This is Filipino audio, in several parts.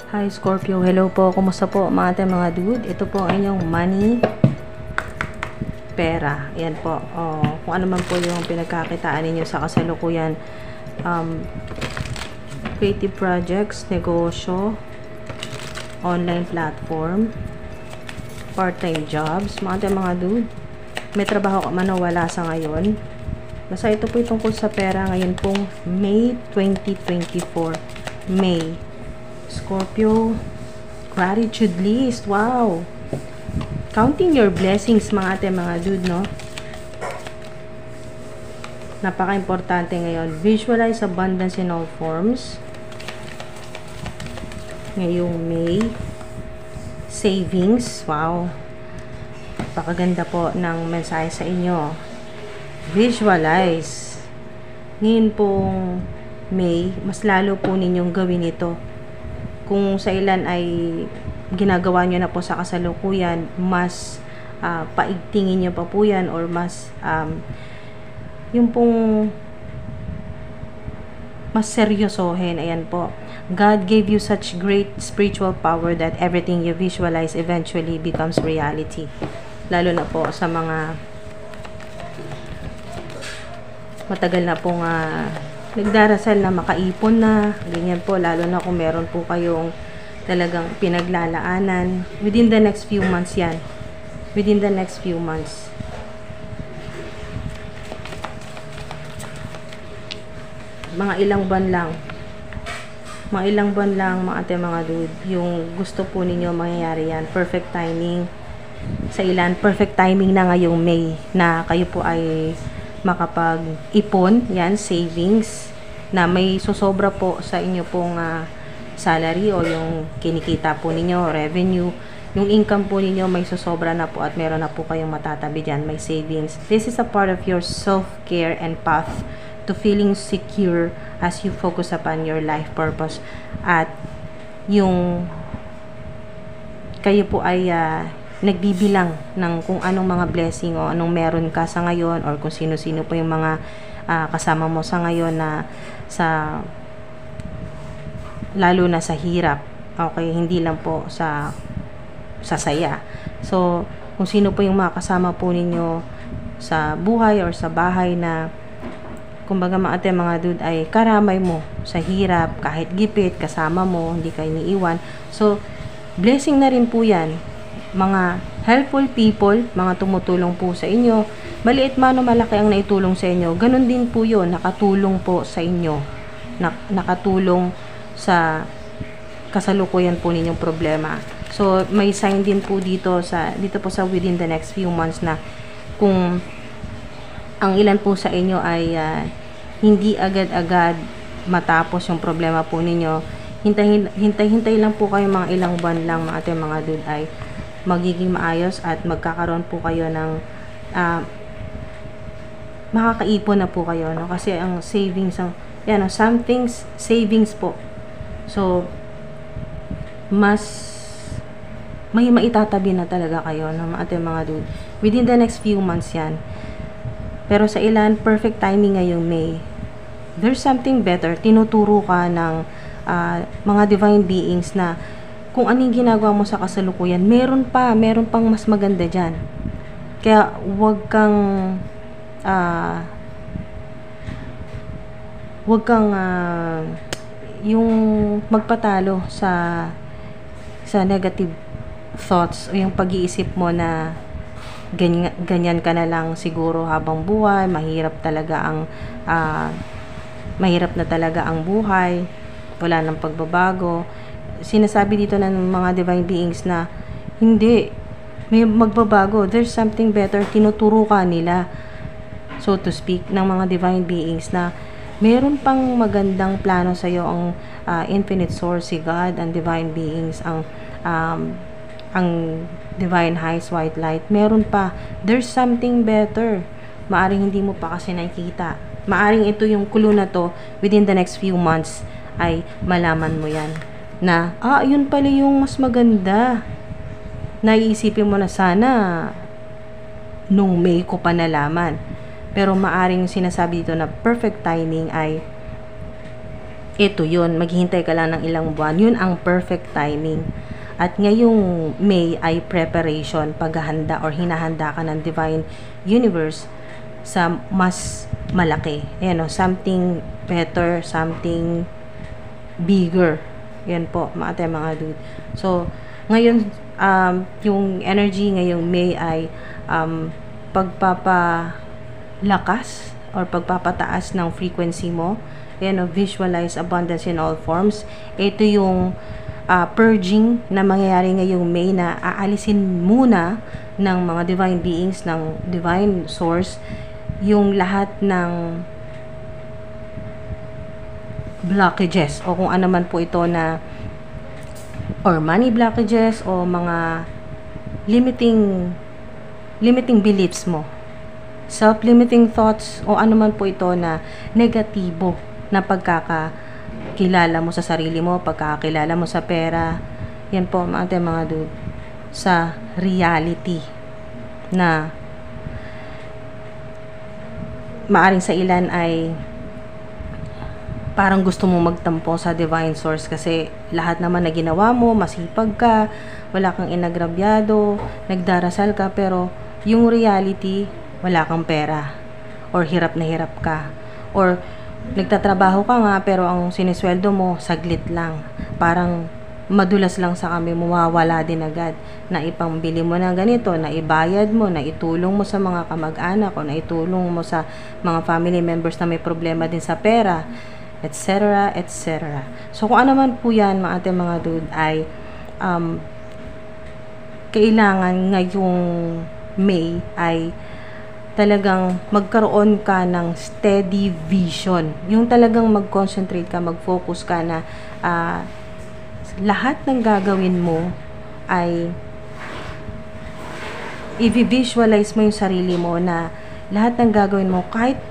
Hi Scorpio, hello po, kumusta po mga ate mga dude? Ito po ang inyong money, pera. Ayan po, kung ano man po yung pinagkakitaan ninyo sa kasalukuyan, creative projects, negosyo, online platform, part-time jobs, mga ate mga dude. May trabaho ka man o wala sa ngayon. Basta ito po tungkol sa pera ngayon pong May 2024. May. Scorpio, gratitude list. Wow. Counting your blessings, mga ate, mga dude, no? Napaka-importante ngayon. Visualize abundance in all forms. Ngayong May. Savings. Wow. Napakaganda po ng mensahe sa inyo. Visualize. Ngayon pong May, mas lalo po ninyong gawin ito. Kung sa ilan ay ginagawa nyo na po sa kasalukuyan, mas paigtingin nyo pa po yan, or mas yung pong mas seryosohin. Ayan po. God gave you such great spiritual power that everything you visualize eventually becomes reality. Lalo na po sa mga matagal na pong nagdarasal na makaipon na, ganyan po, lalo na kung meron po kayong talagang pinaglalaanan within the next few months yan, within the next few months. Mga ilang buwan lang, mga ate, mga dude, yung gusto po ninyo mangyayari yan. Perfect timing sa ilan, perfect timing na ngayong May na kayo po ay makapag-ipon, yan, savings, na may susobra po sa inyo pong salary o yung kinikita po ninyo, revenue, yung income po ninyo may susobra na po at meron na po kayong matatabi dyan, may savings. This is a part of your self-care and path to feeling secure as you focus upon your life purpose. At yung kayo po ay nagbibilang ng kung anong mga blessing o anong meron ka sa ngayon, or kung sino-sino po yung mga kasama mo sa ngayon na lalo na sa hirap. Okay, hindi lang po sa saya. So, kung sino po yung mga kasama po ninyo sa buhay or sa bahay na kumbaga mga ate, mga dude, ay karamay mo sa hirap, kahit gipit, kasama mo, hindi kayo iniiwan. So, blessing na rin po yan. Mga helpful people, mga tumutulong po sa inyo, maliit man o malaki ang naitulong sa inyo, ganun din po yun, nakatulong po sa inyo, nakatulong sa kasalukuyan po ninyong problema. So, may sign din po dito po sa within the next few months na kung ang ilan po sa inyo ay hindi agad-agad matapos yung problema po ninyo, hintay lang po kayo, mga ilang buwan lang, mga ate, mga dude, ay magiging maayos at magkakaroon po kayo ng makakaipon na po kayo, no? Kasi ang savings, yan, some things savings po. So, mas may maitatabi na talaga kayo, no, mga ate, mga dude, within the next few months yan. Pero sa ilan, perfect timing ngayong May. There's something better. Tinuturo ka ng mga divine beings na kung anong ginagawa mo sa kasalukuyan, meron pang mas maganda dyan. Kaya wag kang yung magpatalo sa negative thoughts o yung pag-iisip mo na ganyan ka na lang siguro habang buhay, mahirap na talaga ang buhay, wala nang pagbabago. Sinasabi dito ng mga divine beings na hindi, may magbabago, there's something better. Tinuturo ka nila, so to speak, ng mga divine beings na meron pang magandang plano sa iyo. Ang infinite source, si God, ang divine beings, ang divine highest white light, meron pa, there's something better. Maaring hindi mo pa kasi nakikita, maaring ito yung clue na to, within the next few months ay malaman mo yan na, yun pala yung mas maganda. Naiisipin mo na sana nung May ko pa nalaman. Pero maaring sinasabi dito na perfect timing ay ito yun, maghihintay ka lang ng ilang buwan. Yun ang perfect timing. At ngayong May ay preparation, paghahanda or hinahanda ka ng Divine Universe sa mas malaki. Ayan o, something better, something bigger. Yan po, mga dude. So, ngayon, yung energy ngayong May ay pagpapalakas or pagpapataas ng frequency mo. Yan o, visualize abundance in all forms. Ito yung purging na mangyayari ngayong May na aalisin muna ng mga divine beings, ng divine source, yung lahat ng blockages o kung ano man po ito na or money blockages o mga limiting beliefs mo, self-limiting thoughts o ano man po ito na negatibo na pagkakakilala mo sa sarili mo, pagkakakilala mo sa pera. Yan po mga dude, sa reality na maaring sa ilan ay parang gusto mo magtampo sa divine source kasi lahat naman na ginawa mo, masipag ka, wala kang inagrabyado, nagdarasal ka, pero yung reality, wala kang pera or hirap na hirap ka or nagtatrabaho ka nga pero ang sinisweldo mo saglit lang, parang madulas lang sa kami, mawawala din agad, na ipambili mo ng ganito, na ibayad mo, na itulong mo sa mga kamag-anak o na itulong mo sa mga family members na may problema din sa pera, etc. etc. So kung ano man po yan mga dude ay kailangan ngayong May ay talagang magkaroon ka ng steady vision. Yung talagang mag-concentrate ka, mag-focus ka na lahat ng gagawin mo ay i-visualize mo yung sarili mo na lahat ng gagawin mo kahit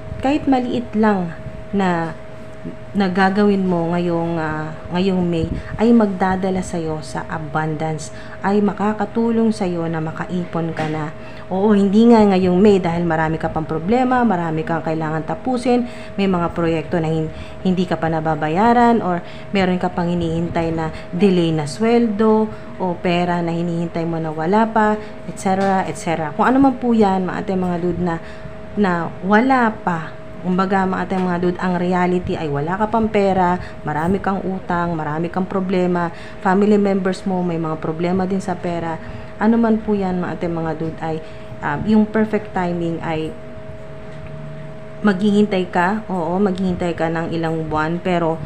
maliit lang na gagawin mo ngayong May ay magdadala sa'yo sa abundance, ay makakatulong sa'yo na makaipon ka na. Oo, hindi nga ngayong May dahil marami ka pang problema, marami kang kailangan tapusin, may mga proyekto na hindi ka pa nababayaran or meron ka pang hinihintay na delay na sweldo o pera na hinihintay mo na wala pa, etc. etc. Kung ano man po yan mga dude na wala pa. Kumbaga mga dude, ang reality ay wala ka pang pera, marami kang utang, marami kang problema, family members mo may mga problema din sa pera. Ano man po yan mga dude ay yung perfect timing ay maghihintay ka, oo, maghihintay ka ng ilang buwan, pero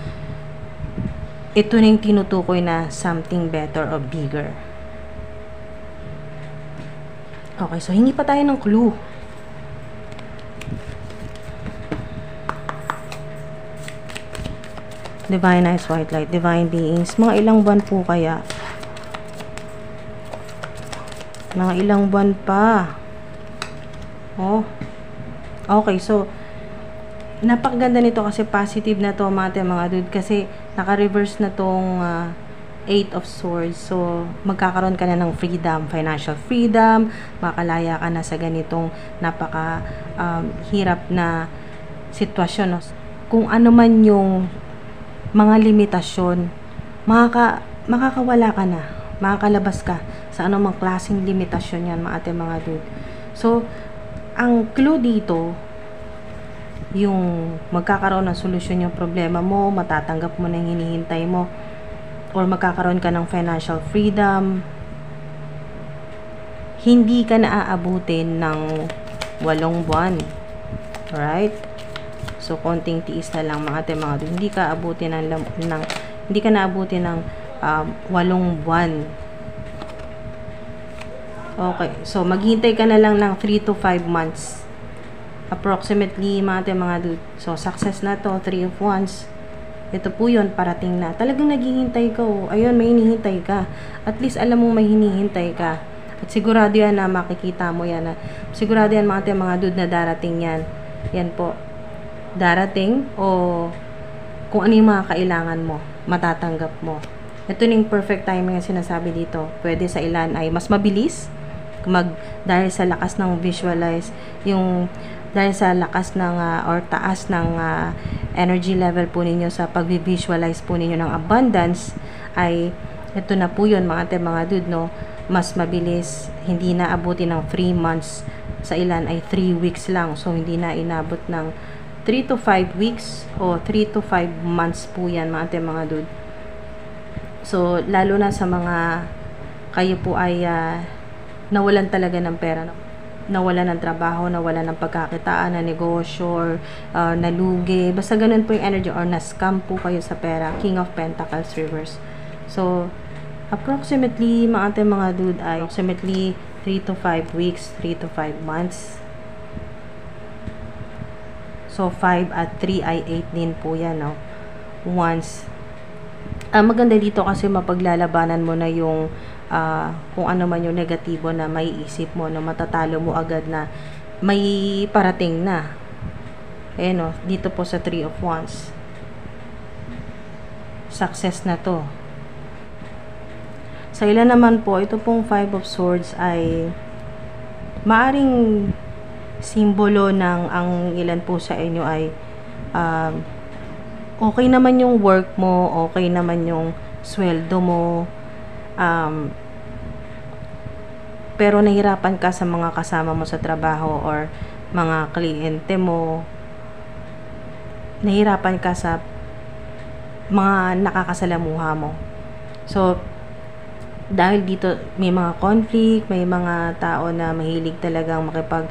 ito na yung tinutukoy na something better or bigger. Okay, so hingi pa tayo ng clue. Divine Eyes, White Light, Divine Beings. Mga ilang buwan po kaya? Mga ilang buwan pa. Oh. Okay, so napakaganda nito kasi positive na to mga dude, kasi naka-reverse na tong Eight of Swords. So magkakaroon ka na ng freedom, financial freedom, makalaya ka na sa ganitong napaka hirap na sitwasyon, no? Kung ano man yung mga limitasyon, makakawala ka na, makakalabas ka sa anumang klaseng limitasyon yan mga dude. So ang clue dito, yung magkakaroon ng solusyon yung problema mo, matatanggap mo na yung hinihintay mo, or magkakaroon ka ng financial freedom, hindi ka na aabutin ng 8 buwan. Alright? So konting tiis na lang mga dude. Hindi ka aabutin hindi ka naabutin ng 8 buwan. Okay, so maghintay ka na lang ng 3 to 5 months approximately mga dude. So success na to, 3 of Wands. Ito po yun, parating na. Talagang naghihintay ka, oh. Ayun, may hinihintay ka. At least alam mong may hinihintay ka. At sigurado yan na makikita mo yan. Sigurado yan mga dude na darating yan. Yan po, darating, o kung ano yung mga kailangan mo, matatanggap mo. Ito yung perfect timing ang sinasabi dito. Pwede sa ilan ay mas mabilis dahil sa lakas ng visualize, yung dahil sa lakas ng or taas ng energy level po ninyo sa pag-visualize po ninyo ng abundance, ay ito na po yun mga ate, mga dude, no? Mas mabilis, hindi na abutin ng 3 months, sa ilan ay 3 weeks lang. So hindi na inabot ng 3 to 5 weeks o 3 to 5 months po yan mga ate, mga dude. So lalo na sa mga kayo po ay nawalan talaga ng pera, no? Nawalan ng trabaho, nawalan ng pagkakitaan, na negosyo, or nalugi, basta ganun po yung energy, or na-scam po kayo sa pera. King of Pentacles reverse. So approximately mga ate, mga dude, ay approximately 3 to 5 weeks, 3 to 5 months. So 5 at 3 ay 8 din po yan, no? Once maganda dito kasi mapaglalabanan mo na yung kung ano man yung negatibo na maiisip mo, na matatalo mo agad na may parating na. No, dito po sa 3 of Wands, success na to. Sa ilan naman po, ito pong 5 of Swords ay maaring simbolo ng ang ilan po sa inyo ay okay naman yung work mo, okay naman yung sweldo mo, pero nahirapan ka sa mga kasama mo sa trabaho or mga kliyente mo, nahirapan ka sa mga nakakasalamuha mo. So dahil dito may mga conflict, may mga tao na mahilig talagang makipag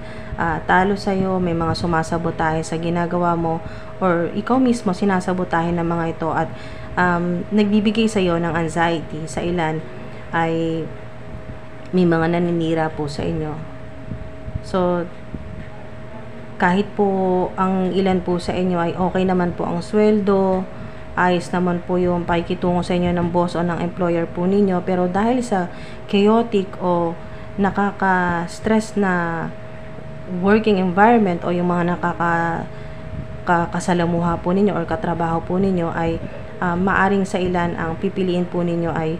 talo sa'yo, may mga sumasabotahe sa ginagawa mo, or ikaw mismo sinasabotahe ng mga ito, at nagbibigay sa'yo ng anxiety. Sa ilan ay may mga naninira po sa inyo. So kahit po ang ilan po sa inyo ay okay naman po ang sweldo, ayos naman po yung pakikitungo sa inyo ng boss o ng employer po ninyo, pero dahil sa chaotic o nakaka-stress na working environment, o yung mga kasalamuha po ninyo or katrabaho po ninyo, ay maaring sa ilan ang pipiliin po ninyo ay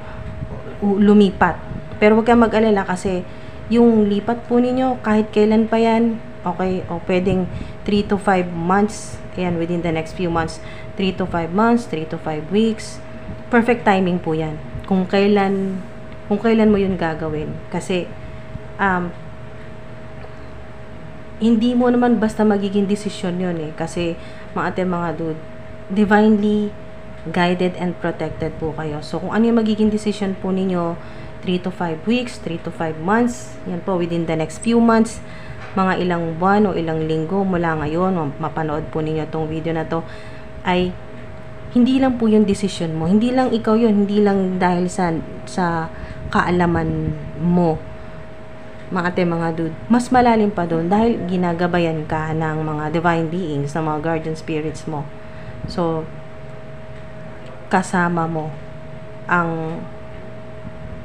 lumipat. Pero huwag kang mag-alala, kasi yung lipat po ninyo kahit kailan pa yan, okay, o pwedeng 3 to 5 months, ayan, within the next few months, 3 to 5 months, 3 to 5 weeks, perfect timing po yan. Kung kailan mo yun gagawin. Kasi, hindi mo naman basta magiging desisyon yun eh. Kasi, mga ate, mga dude, divinely guided and protected po kayo. So, kung ano yung magiging desisyon po ninyo, 3 to 5 weeks, 3 to 5 months, yan po, within the next few months, mga ilang buwan o ilang linggo mula ngayon, mapanood po ninyo tong video na to, ay hindi lang po yung decision mo, hindi lang ikaw yun, hindi lang dahil sa kaalaman mo, mga ate, mga dude, mas malalim pa doon, dahil ginagabayan ka ng mga divine beings, ng mga guardian spirits mo. So kasama mo ang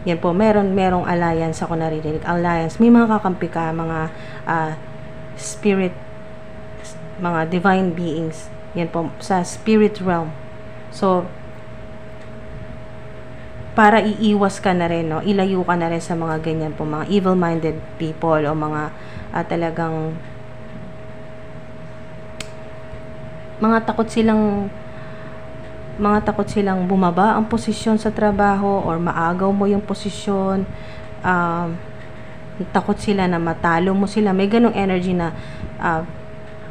yan po, merong alliance ako naririnig. Alliance, may mga kakampi ka, mga spirit, mga divine beings. Yan po, sa spirit realm. So, para iiwas ka na rin, no? Ilayo ka na rin sa mga ganyan po, mga evil-minded people, o mga talagang mga takot silang bumaba ang posisyon sa trabaho, or maagaw mo yung posisyon, takot sila na matalo mo sila. May ganong energy na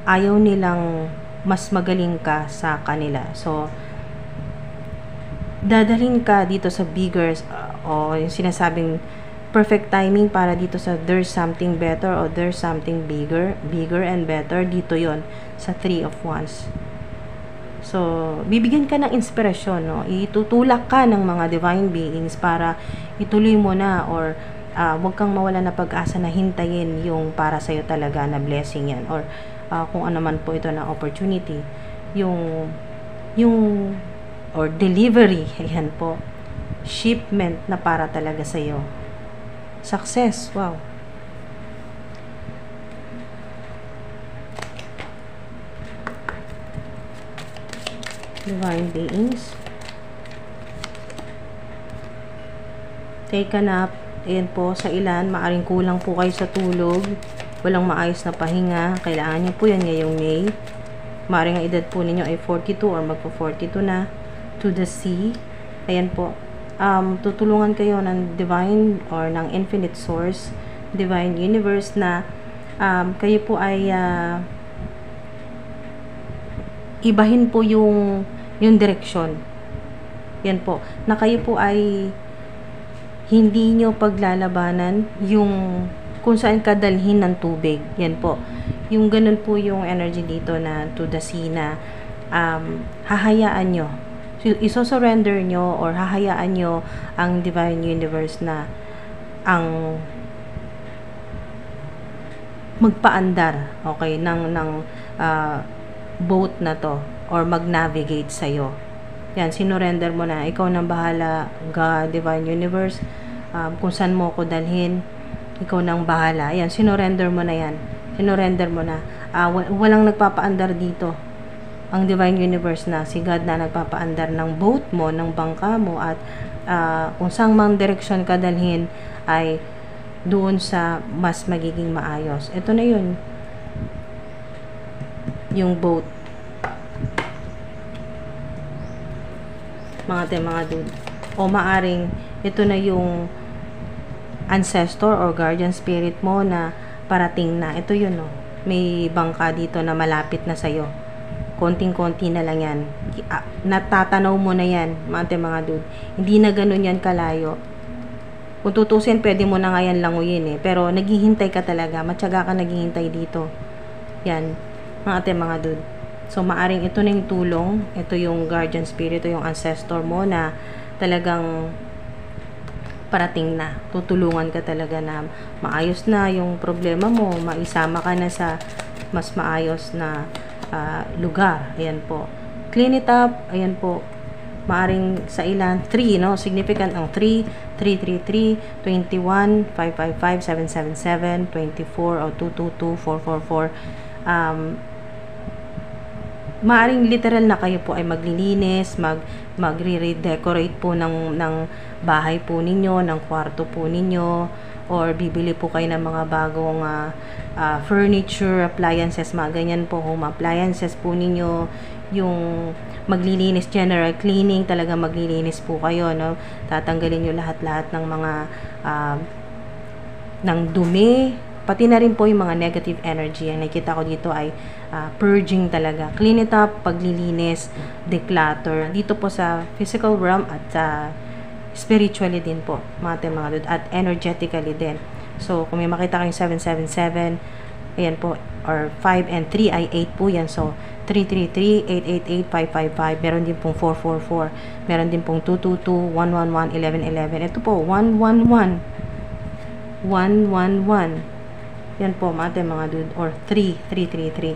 ayaw nilang mas magaling ka sa kanila. So dadalhin ka dito sa bigger, o yung sinasabing perfect timing para dito sa there's something better, or there's something bigger and better. Dito yon sa 3 of Wands. So, bibigyan ka ng inspirasyon, no? Itutulak ka ng mga divine beings para ituloy mo na, or huwag kang mawala na pag-asa na hintayin yung para sa'yo talaga na blessing yan, or kung ano man po ito na opportunity, yung or delivery, ayan po, shipment na para talaga sa'yo. Success, wow. Divine beings, take a nap. Ayan po, sa ilan, maaring kulang po kayo sa tulog. walang maayos na pahinga, kailangan niyo po yan ngayong May. Maaaring ang edad po ninyo ay 42 or magpo-42 na. To the sea. Ayan po. Tutulungan kayo ng divine or ng infinite source, divine universe na kayo po ay ibahin po yung direksyon. Yan po. Na kayo po ay hindi nyo paglalabanan yung kung saan kadalhin ng tubig. Yan po. Yung ganun po yung energy dito na to the sea na hahayaan nyo. Iso-surrender nyo or hahayaan nyo ang divine universe na ang magpaandar, okay, ng boat na to or mag-navigate sa'yo. Yan, sinurrender mo na. Ikaw nang bahala, God, divine universe, kung saan mo ko dalhin, ikaw nang bahala. Yan, sinurrender mo na yan. Sinurrender mo na. Walang nagpapaandar dito. Ang divine universe na, si God na nagpapaandar ng boat mo, ng bangka mo, at kung saan mang direksyon ka dalhin ay doon sa mas magiging maayos. Ito na yun. Yung boat. Mga dude. O maaring ito na yung ancestor or guardian spirit mo na parating na. Ito yun, no. May bangka dito na malapit na sa'yo. Konting-konti na lang yan. Natatanaw mo na yan, mga dude. Hindi na ganun yan kalayo. Kung tutusin, pwede mo na nga yan languyin eh. Pero naghihintay ka talaga. Matyaga ka naghihintay dito. Yan, mga dude. So, maaring ito na yung tulong. Ito yung guardian spirit, ito yung ancestor mo na talagang parating na. Tutulungan ka talaga na maayos na yung problema mo. Maisama ka na sa mas maayos na lugar. Ayan po. Clean it up. Ayan po. Maaring sa ilan. 3, no? Significant ang 3, 333, 21, 555, 777, 24, o 222, 444. Maaring literal na kayo po ay maglilinis, magre-redecorate po ng bahay po ninyo, ng kwarto po ninyo, or bibili po kayo ng mga bagong furniture, appliances, mga ganyan po, home appliances po ninyo, yung maglilinis, general cleaning, talaga maglilinis po kayo, no? Tatanggalin nyo lahat-lahat ng mga ng dumi, pati na rin po yung mga negative energy. Ang nakikita ko dito ay purging talaga. Clean it up, paglilinis, declutter. Dito po sa physical realm at spiritually din po, mga dude, at energetically din. So, kung may makita kayong 777, ayan po, or 5 and 3 ay 8 po yan. So, 333, 888, 555. Meron din pong 444. Meron din pong 222, 111, 1111. Ito po, 111. 111. Yan po, mga dude, or 333.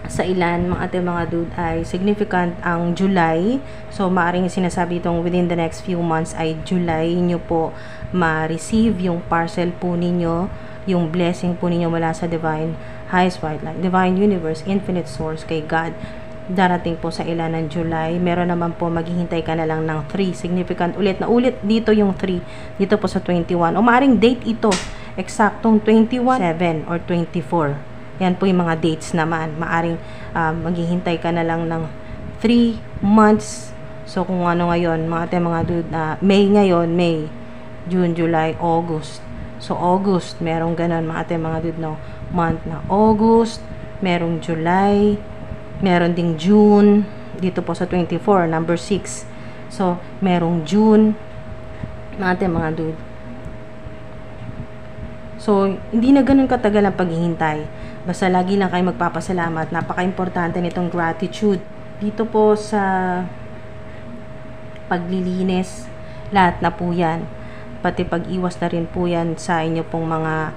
Sa ilan, mga dude, ay significant ang July. So, maaring sinasabi itong within the next few months ay July nyo po ma-receive yung parcel po ninyo, yung blessing po ninyo mula sa divine, highest white light, divine universe, infinite source, kay God. Darating po sa ilan ng July. Meron naman po, maghihintay ka na lang ng 3. Significant ulit na ulit dito yung 3. Dito po sa 21. O maaring date ito, eksaktong 21, 7, or 24. Yan po yung mga dates naman. Maaring maghihintay ka na lang ng 3 months. So, kung ano ngayon, mga dude, May ngayon, May, June, July, August. So, August, merong ganun, mga dude, no? Month na August, merong July, meron ding June, dito po sa 24, number 6. So, merong June, mga dude. So, hindi na ganun katagal ang paghihintay. Basta lagi lang kayo magpapasalamat. Napaka-importante nitong gratitude. Dito po sa paglilinis, lahat na po yan. Pati pag-iwas na rin po yan sa inyo pong mga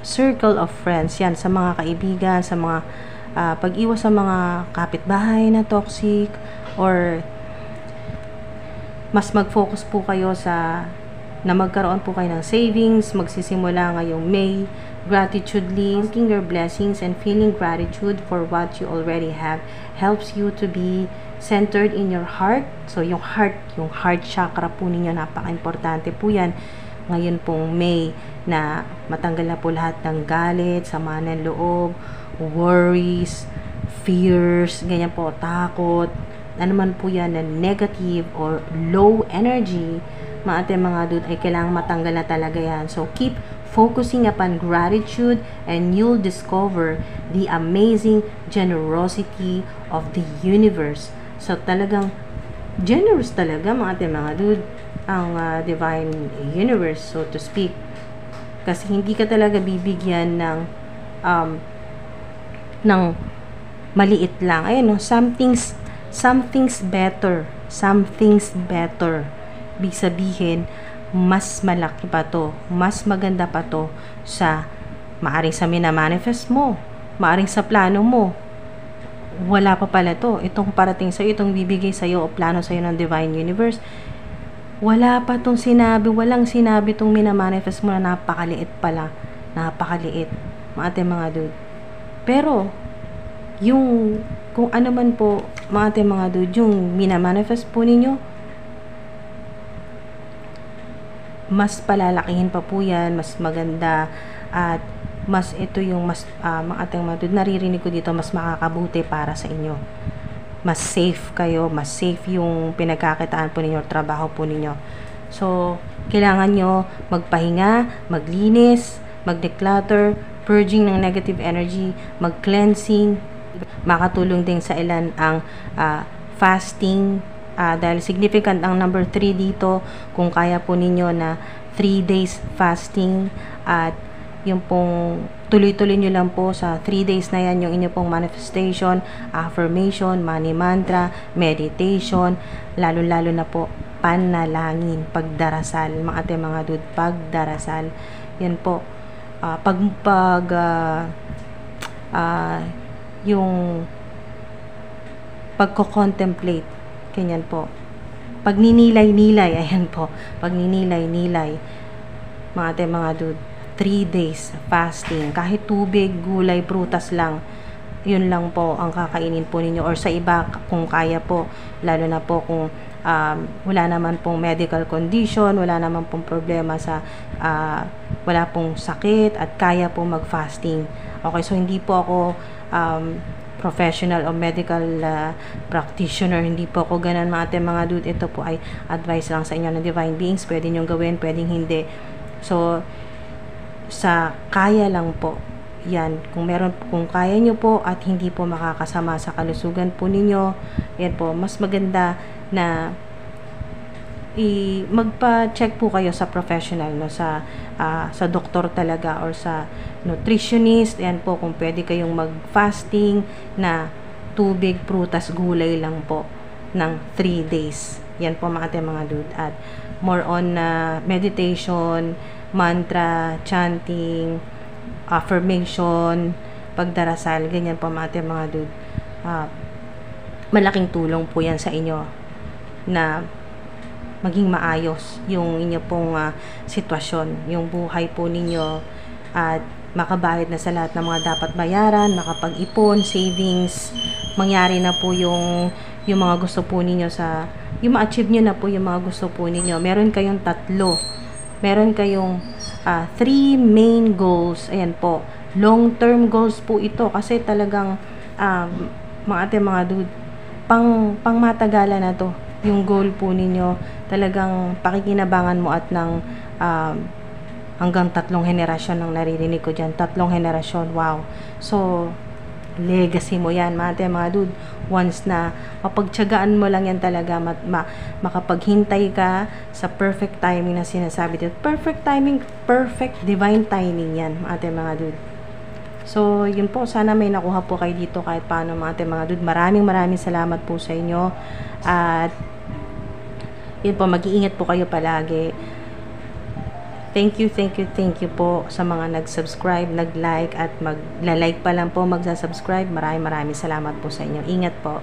circle of friends. Yan, sa mga kaibigan, sa mga pag-iwas sa mga kapitbahay na toxic, or mas mag-focus po kayo sa na magkaroon po kayo ng savings. Magsisimula ngayong May, gratitudely, thanking your blessings and feeling gratitude for what you already have helps you to be centered in your heart. So, yung heart chakra po ninyo, napaka-importante po yan. ngayon pong May, na matanggal na po lahat ng galit, sama ng loob, worries, fears, ganyan po, takot, ano man po yan na negative or low energy, mga dude, ay kailangang matanggal na talaga yan. So, keep focusing upon gratitude and you'll discover the amazing generosity of the universe. So, talagang generous talaga, mga dude, ang divine universe, so to speak. Kasi hindi ka talaga bibigyan ng maliit lang. Ayun, no, something's better. Something's better. Ibig sabihin, mas malaki pa to, mas maganda pa to sa maaring sa minamanifest mo, maaring sa plano mo. Wala pa pala to. Itong parating sa'yo, itong bibigay sa'yo o plano sa'yo ng Divine Universe, wala pa tong sinabi, walang sinabi tong minamanifest mo na napakaliit pala. Napakaliit. Mga dude. Pero, yung, kung ano man po, mga dude, yung minamanifest po ninyo, mas palalakihin pa po yan, mas maganda, at mas ito yung mas, mga dude, naririnig ko dito, mas makakabuti para sa inyo. Mas safe kayo, mas safe yung pinagkakitaan po ninyo, trabaho po ninyo. So, kailangan nyo magpahinga, maglinis, mag-declutter, purging ng negative energy, mag-cleansing. Makatulong din sa ilan ang fasting, dahil significant ang number 3 dito, kung kaya po ninyo na 3 days fasting, at yung pong tuloy-tuloy nyo lang po sa 3 days na yan, yung inyo pong manifestation, affirmation, money mantra, meditation, lalo-lalo na po panalangin, pagdarasal, mga dude, pagdarasal. Yan po, yung pagko-contemplate, ganyan po. Pagninilay-nilay, ayan po, pagninilay-nilay, mga dude, 3 days fasting, kahit tubig, gulay, prutas lang, yun lang po ang kakainin po ninyo, or sa iba kung kaya po, lalo na po kung wala naman pong medical condition, wala naman pong problema sa wala pong sakit at kaya po mag-fasting. Okay, so hindi po ako professional o medical practitioner, hindi po ako ganun, mga dude. Ito po ay advice lang sa inyo ng divine beings, pwede nyo gawin, pwedeng hindi. So, sa kaya lang po yan, kung kaya nyo po at hindi po makakasama sa kalusugan po ninyo, yan po, mas maganda na magpa-check po kayo sa professional, no, sa doktor talaga, or sa nutritionist. Yan po, kung pwede kayong mag-fasting na tubig, prutas, gulay lang po ng 3 days. Yan po, mga dude. At more on meditation, mantra, chanting, affirmation, pagdarasal, ganyan po, mga dude. Malaking tulong po yan sa inyo na maging maayos yung inyo pong sitwasyon, yung buhay po ninyo, at makabayad na sa lahat ng mga dapat bayaran, makapag-ipon, savings, mangyari na po yung mga gusto po ninyo, yung ma-achieve nyo na po yung mga gusto po ninyo. Meron kayong 3 main goals. Ayan po, long-term goals po ito, kasi talagang mga dude, pang matagalan na to yung goal po ninyo. Talagang pakikinabangan mo at ng hanggang 3 henerasyon ang naririnig ko dyan. 3 henerasyon, wow. So, legacy mo yan, mga dude. Once na mapagtyagaan mo lang yan talaga, makapaghintay ka sa perfect timing na sinasabi dito. Perfect timing, perfect divine timing yan, mga dude. So, yun po, sana may nakuha po kayo dito kahit paano, mga dude. Maraming salamat po sa inyo. At yun po, mag-iingat po kayo palagi. Thank you po sa mga nag-subscribe, nag-like, at mag-like pa lang po, magsasubscribe. Maraming salamat po sa inyo. Ingat po.